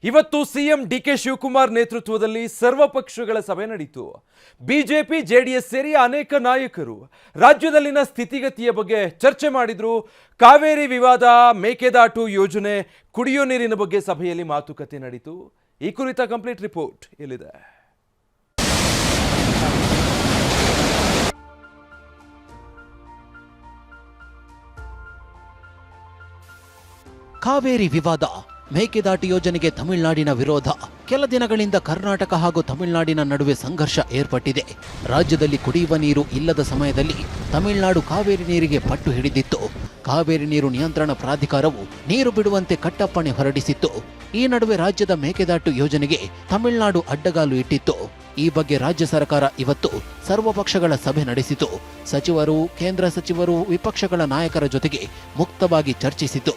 ಇವತ್ತು CM DK Shivakumar ನೇತೃತ್ವದಲ್ಲಿ ಸರ್ವಪಕ್ಷಗಳ ಸಭೆ ನಡೆಯಿತು. ಬಿಜೆಪಿ ಜೆಡಿಎಸ್ ಸೇರಿ ಅನೇಕ ನಾಯಕರು ರಾಜ್ಯದಲ್ಲಿನ ಸ್ಥಿತಿಗತಿಯ ಬಗ್ಗೆ ಚರ್ಚೆ ಮಾಡಿದ್ರು. ಕಾವೇರಿ ವಿವಾದ, ಮೇಕೆದಾಟು ಯೋಜನೆ, ಕುಡಿಯೋ ನೀರಿನ ಬಗ್ಗೆ ಸಭೆಯಲ್ಲಿ ಮಾತುಕತೆ ನಡೆಯಿತು. ಈ ಕುರಿತ ಕಂಪ್ಲೀಟ್ ರಿಪೋರ್ಟ್ ಇಲ್ಲಿದೆ. ಕಾವೇರಿ ವಿವಾದ, ಮೇಕೆದಾಟು ಯೋಜನೆಗೆ ತಮಿಳುನಾಡಿನ ವಿರೋಧ. ಕೆಲ ದಿನಗಳಿಂದ ಕರ್ನಾಟಕ ಹಾಗೂ ತಮಿಳುನಾಡಿನ ನಡುವೆ ಸಂಘರ್ಷ ಏರ್ಪಟ್ಟಿದೆ. ರಾಜ್ಯದಲ್ಲಿ ಕುಡಿಯುವ ನೀರು ಇಲ್ಲದ ಸಮಯದಲ್ಲಿ ತಮಿಳುನಾಡು ಕಾವೇರಿ ನೀರಿಗೆ ಪಟ್ಟು ಹಿಡಿದಿತ್ತು. ಕಾವೇರಿ ನೀರು ನಿಯಂತ್ರಣ ಪ್ರಾಧಿಕಾರವು ನೀರು ಬಿಡುವಂತೆ ಕಟ್ಟಪ್ಪಣೆ ಹೊರಡಿಸಿತ್ತು. ಈ ನಡುವೆ ರಾಜ್ಯದ ಮೇಕೆದಾಟು ಯೋಜನೆಗೆ ತಮಿಳುನಾಡು ಅಡ್ಡಗಾಲು ಇಟ್ಟಿತ್ತು. ಈ ಬಗ್ಗೆ ರಾಜ್ಯ ಸರ್ಕಾರ ಇವತ್ತು ಸರ್ವಪಕ್ಷಗಳ ಸಭೆ ನಡೆಸಿತು. ಸಚಿವರು, ಕೇಂದ್ರ ಸಚಿವರು, ವಿಪಕ್ಷಗಳ ನಾಯಕರ ಜೊತೆಗೆ ಮುಕ್ತವಾಗಿ ಚರ್ಚಿಸಿತು.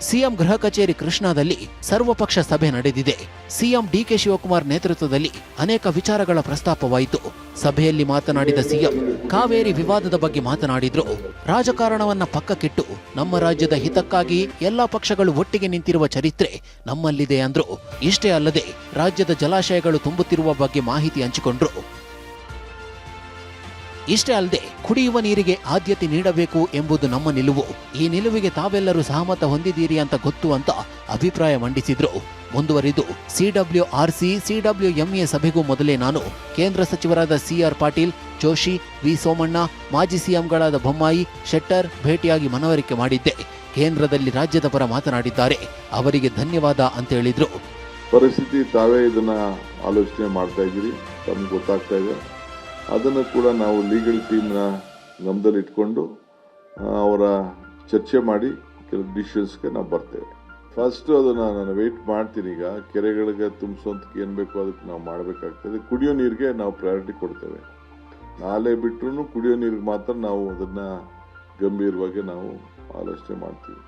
ಸಿಎಂ ಗೃಹ ಕಚೇರಿ ಕೃಷ್ಣಾದಲ್ಲಿ ಸರ್ವಪಕ್ಷ ಸಭೆ ನಡೆದಿದೆ. ಸಿಎಂ ಡಿಕೆ ಶಿವಕುಮಾರ್ ನೇತೃತ್ವದಲ್ಲಿ ಅನೇಕ ವಿಚಾರಗಳ ಪ್ರಸ್ತಾಪವಾಯಿತು. ಸಭೆಯಲ್ಲಿ ಮಾತನಾಡಿದ ಸಿಎಂ ಕಾವೇರಿ ವಿವಾದದ ಬಗ್ಗೆ ಮಾತನಾಡಿದ್ರು. ರಾಜಕಾರಣವನ್ನ ಪಕ್ಕಕ್ಕಿಟ್ಟು ನಮ್ಮ ರಾಜ್ಯದ ಹಿತಕ್ಕಾಗಿ ಎಲ್ಲಾ ಪಕ್ಷಗಳು ಒಟ್ಟಿಗೆ ನಿಂತಿರುವ ಚರಿತ್ರೆ ನಮ್ಮಲ್ಲಿದೆ ಅಂದ್ರು. ಇಷ್ಟೇ ಅಲ್ಲದೆ ರಾಜ್ಯದ ಜಲಾಶಯಗಳು ತುಂಬುತ್ತಿರುವ ಬಗ್ಗೆ ಮಾಹಿತಿ ಹಂಚಿಕೊಂಡ್ರು. ಇಷ್ಟೇ ಅಲ್ಲದೆ ಕುಡಿಯುವ ನೀರಿಗೆ ಆದ್ಯತೆ ನೀಡಬೇಕು ಎಂಬುದು ನಮ್ಮ ನಿಲುವು. ಈ ನಿಲುವಿಗೆ ತಾವೆಲ್ಲರೂ ಸಹಮತ ಹೊಂದಿದ್ದೀರಿ ಅಂತ ಗೊತ್ತು ಅಂತ ಅಭಿಪ್ರಾಯ ಮಂಡಿಸಿದ್ರು. ಮುಂದುವರಿದು ಸಿಡಬ್ಲ್ಯೂಆರ್ಸಿ, ಸಿಡಬ್ಲ್ಯೂಎಂಎ ಸಭೆಗೂ ಮೊದಲೇ ನಾನು ಕೇಂದ್ರ ಸಚಿವರಾದ ಸಿಆರ್ ಪಾಟೀಲ್, ಜೋಶಿ, ವಿ ಸೋಮಣ್ಣ, ಮಾಜಿ ಸಿಎಂಗಳಾದ ಬೊಮ್ಮಾಯಿ, ಶೆಟ್ಟರ್ ಭೇಟಿಯಾಗಿ ಮನವರಿಕೆ ಮಾಡಿದ್ದೆ. ಕೇಂದ್ರದಲ್ಲಿ ರಾಜ್ಯದ ಪರ ಮಾತನಾಡಿದ್ದಾರೆ, ಅವರಿಗೆ ಧನ್ಯವಾದ ಅಂತ ಹೇಳಿದ್ರು. ಪರಿಸ್ಥಿತಿ ತಾವೇ ಇದನ್ನ ಆಲೋಚನೆ ಮಾಡ್ತಾ ಇದ್ದೀರಿ, ತಮ್ಗೆ ಗೊತ್ತಾಗ್ತಾ ಇದೆ. ಅದನ್ನು ಕೂಡ ನಾವು ಲೀಗಲ್ ಟೀಮ್ನ ಗಮನದಲ್ಲಿಟ್ಕೊಂಡು ಅವರ ಚರ್ಚೆ ಮಾಡಿ ಕೆಲವು ಡಿಸಿಷನ್ಸ್ಗೆ ನಾವು ಬರ್ತೇವೆ. ಫಸ್ಟ್ ಅದನ್ನು ನಾನು ವೆಯ್ಟ್ ಮಾಡ್ತೀನಿ. ಈಗ ಕೆರೆಗಳಿಗೆ ತುಂಬಿಸೋದಕ್ಕೆ ಏನು ಬೇಕೋ ಅದಕ್ಕೆ ನಾವು ಮಾಡಬೇಕಾಗ್ತದೆ. ಕುಡಿಯೋ ನೀರಿಗೆ ನಾವು ಪ್ರಯಾರಿಟಿ ಕೊಡ್ತೇವೆ. ನಾಲೆ ಬಿಟ್ಟರು ಕುಡಿಯೋ ನೀರಿಗೆ ಮಾತ್ರ ನಾವು ಅದನ್ನು ಗಂಭೀರವಾಗಿ ನಾವು ಆಲೋಚನೆ ಮಾಡ್ತೀವಿ.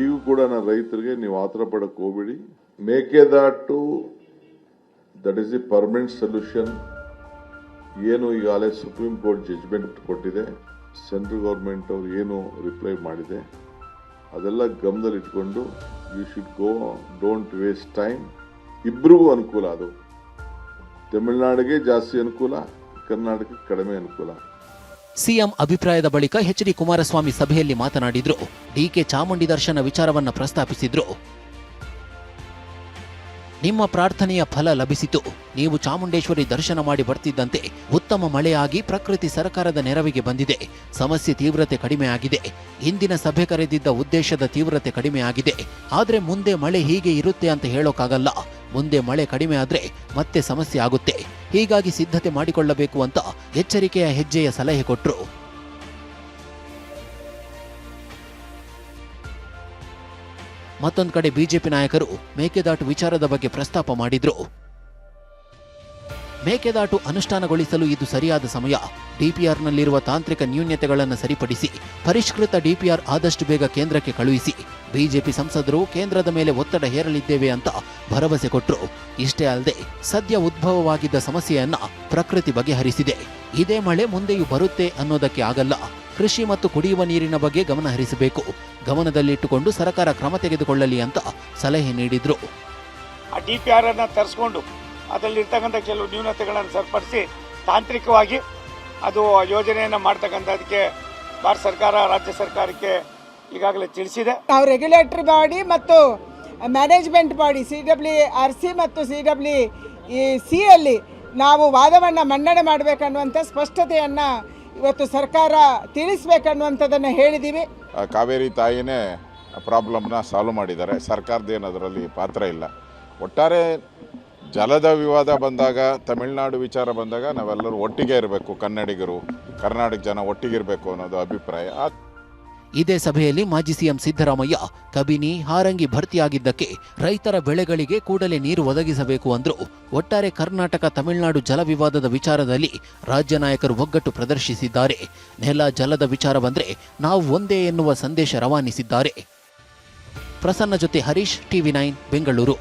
ಈಗೂ ಕೂಡ ನಾನು ರೈತರಿಗೆ ನೀವು ಆತರ ಪಡಕ್ಕೆ ಹೋಗ್ಬೇಡಿ. Mekedatu that is the permanent solution. ಏನು ಈಗಾಗಲೇ ಸುಪ್ರೀಂ ಕೋರ್ಟ್ ಜಡ್ಜ್ಮೆಂಟ್ ಕೊಟ್ಟಿದೆ, ಸೆಂಟ್ರಲ್ ಗೌರ್ಮೆಂಟ್ ಅವರು ಏನು ರಿಪ್ಲೈ ಮಾಡಿದೆ ಅದೆಲ್ಲ ಗಮನದಲ್ಲಿಟ್ಕೊಂಡು you should go, don't waste time. ಇಬ್ಬರಿಗೂ ಅನುಕೂಲ. ಅದು ತಮಿಳುನಾಡಿಗೆ ಜಾಸ್ತಿ ಅನುಕೂಲ, ಕರ್ನಾಟಕಕ್ಕೆ ಕಡಿಮೆ ಅನುಕೂಲ. ಸಿಎಂ ಅಭಿಪ್ರಾಯದ ಬಳಿಕ ಎಚ್ ಡಿ ಕುಮಾರಸ್ವಾಮಿ ಸಭೆಯಲ್ಲಿ ಮಾತನಾಡಿದ್ರು. ಡಿಕೆ ಚಾಮುಂಡಿ ದರ್ಶನ ವಿಚಾರವನ್ನ ಪ್ರಸ್ತಾಪಿಸಿದ್ರು. ನಿಮ್ಮ ಪ್ರಾರ್ಥನೆಯ ಫಲ ಲಭಿಸಿತು. ನೀವು ಚಾಮುಂಡೇಶ್ವರಿ ದರ್ಶನ ಮಾಡಿ ಬರ್ತಿದ್ದಂತೆ ಉತ್ತಮ ಮಳೆಯಾಗಿ ಪ್ರಕೃತಿ ಸರ್ಕಾರದ ನೆರವಿಗೆ ಬಂದಿದೆ. ಸಮಸ್ಯೆ ತೀವ್ರತೆ ಕಡಿಮೆ ಆಗಿದೆ. ಇಂದಿನ ಸಭೆ ಕರೆದಿದ್ದ ಉದ್ದೇಶದ ತೀವ್ರತೆ ಕಡಿಮೆ ಆಗಿದೆ. ಆದ್ರೆ ಮುಂದೆ ಮಳೆ ಹೀಗೆ ಇರುತ್ತೆ ಅಂತ ಹೇಳೋಕ್ಕಾಗಲ್ಲ. ಮುಂದೆ ಮಳೆ ಕಡಿಮೆ ಆದ್ರೆ ಮತ್ತೆ ಸಮಸ್ಯೆ ಆಗುತ್ತೆ. ಹೀಗಾಗಿ ಸಿದ್ಧತೆ ಮಾಡಿಕೊಳ್ಳಬೇಕು ಅಂತ ಎಚ್ಚರಿಕೆಯ ಹೆಜ್ಜೆಯ ಸಲಹೆ ಕೊಟ್ರು. ಮತ್ತೊಂದು ಕಡೆ ಬಿಜೆಪಿ ನಾಯಕರು ಮೇಕೆದಾಟು ವಿಚಾರದ ಬಗ್ಗೆ ಪ್ರಸ್ತಾಪ ಮಾಡಿದ್ರು. ಮೇಕೆದಾಟು ಅನುಷ್ಠಾನಗೊಳಿಸಲು ಇದು ಸರಿಯಾದ ಸಮಯ. ಡಿಪಿಆರ್ನಲ್ಲಿರುವ ತಾಂತ್ರಿಕ ನ್ಯೂನ್ಯತೆಗಳನ್ನು ಸರಿಪಡಿಸಿ ಪರಿಷ್ಕೃತ ಡಿಪಿಆರ್ ಆದಷ್ಟು ಬೇಗ ಕೇಂದ್ರಕ್ಕೆ ಕಳುಹಿಸಿ. ಬಿಜೆಪಿ ಸಂಸದರು ಕೇಂದ್ರದ ಮೇಲೆ ಒತ್ತಡ ಹೇರಲಿದ್ದೇವೆ ಅಂತ ಭರವಸೆ ಕೊಟ್ರು. ಇಷ್ಟೇ ಅಲ್ಲದೆ ಸದ್ಯ ಉದ್ಭವವಾಗಿದ್ದ ಸಮಸ್ಯೆಯನ್ನ ಪ್ರಕೃತಿ ಬಗೆಹರಿಸಿದೆ. ಇದೇ ಮಳೆ ಮುಂದೆಯೂ ಬರುತ್ತೆ ಅನ್ನೋದಕ್ಕೆ ಆಗಲ್ಲ. ಕೃಷಿ ಮತ್ತು ಕುಡಿಯುವ ನೀರಿನ ಬಗ್ಗೆ ಗಮನ ಹರಿಸಬೇಕು. ಗಮನದಲ್ಲಿಟ್ಟುಕೊಂಡು ಸರ್ಕಾರ ಕ್ರಮ ತೆಗೆದುಕೊಳ್ಳಲಿ ಅಂತ ಸಲಹೆ ನೀಡಿದ್ರು. ಆ ಡಿಪಿಆರ್ ಅನ್ನ ತರಿಸ್ಕೊಂಡು ಅದರಲ್ಲಿರ್ತಕ್ಕಂಥ ಕೆಲವು ನ್ಯೂನತೆಗಳನ್ನು ಸರಿಪಡಿಸಿ ತಾಂತ್ರಿಕವಾಗಿ ಅದು ಯೋಜನೆಯನ್ನು ಮಾಡ್ತಕ್ಕಂಥದಕ್ಕೆ ಭಾರತ ಸರ್ಕಾರ, ರಾಜ್ಯ ಸರ್ಕಾರಕ್ಕೆ ಈಗಾಗಲೇ ತಿಳಿಸಿದೆ. ನಾವು ರೆಗ್ಯುಲೇಟರಿ ಬಾಡಿ ಮತ್ತು ಮ್ಯಾನೇಜ್ಮೆಂಟ್ ಬಾಡಿ ಸಿಡಬ್ಲ್ಯೂಆರ್ಸಿ ಮತ್ತು ಸಿಡಬ್ಲ್ಯೂಸಿ ಅಲ್ಲಿ ನಾವು ವಾದವನ್ನು ಮನ್ನಣೆ ಮಾಡಬೇಕನ್ನುವಂಥ ಸ್ಪಷ್ಟತೆಯನ್ನು ಇವತ್ತು ಸರ್ಕಾರ ತಿಳಿಸ್ಬೇಕನ್ನುವಂಥದ್ದನ್ನು ಹೇಳಿದ್ದೀವಿ. ಕಾವೇರಿ ತಾಯಿನೇ ಪ್ರಾಬ್ಲಮ್ನ ಸಾಲ್ವ್ ಮಾಡಿದ್ದಾರೆ. ಸರ್ಕಾರದ್ದೇನು ಅದರಲ್ಲಿ ಪಾತ್ರ ಇಲ್ಲ. ಒಟ್ಟಾರೆ ಜಲದ ವಿವಾದ ಬಂದಾಗ, ತಮಿಳುನಾಡು ವಿಚಾರ ಬಂದಾಗ ನಾವೆಲ್ಲರೂ ಒಟ್ಟಿಗೆ ಇರಬೇಕು. ಕನ್ನಡಿಗರು, ಕರ್ನಾಟಕ ಜನ ಒಟ್ಟಿಗೆ ಇರಬೇಕು ಅನ್ನೋದು ಅಭಿಪ್ರಾಯ. ಇದೇ ಸಭೆಯಲ್ಲಿ ಮಾಜಿ ಸಿಎಂ ಸಿದ್ದರಾಮಯ್ಯ ಕಬಿನಿ, ಹಾರಂಗಿ ಭರ್ತಿಯಾಗಿದ್ದಕ್ಕೆ ರೈತರ ಬೆಳೆಗಳಿಗೆ ಕೂಡಲೇ ನೀರು ಒದಗಿಸಬೇಕು ಅಂದ್ರು. ಒಟ್ಟಾರೆ ಕರ್ನಾಟಕ ತಮಿಳುನಾಡು ಜಲ ವಿವಾದದ ವಿಚಾರದಲ್ಲಿ ರಾಜ್ಯ ನಾಯಕರು ಒಗ್ಗಟ್ಟು ಪ್ರದರ್ಶಿಸಿದ್ದಾರೆ. ನೆಲ ಜಲದ ವಿಚಾರ ಬಂದ್ರೆ ನಾವು ಒಂದೇ ಎನ್ನುವ ಸಂದೇಶ ರವಾನಿಸಿದ್ದಾರೆ. ಪ್ರಸನ್ನ ಜೊತೆ ಹರೀಶ್, ಟಿವಿ9 ಬೆಂಗಳೂರು.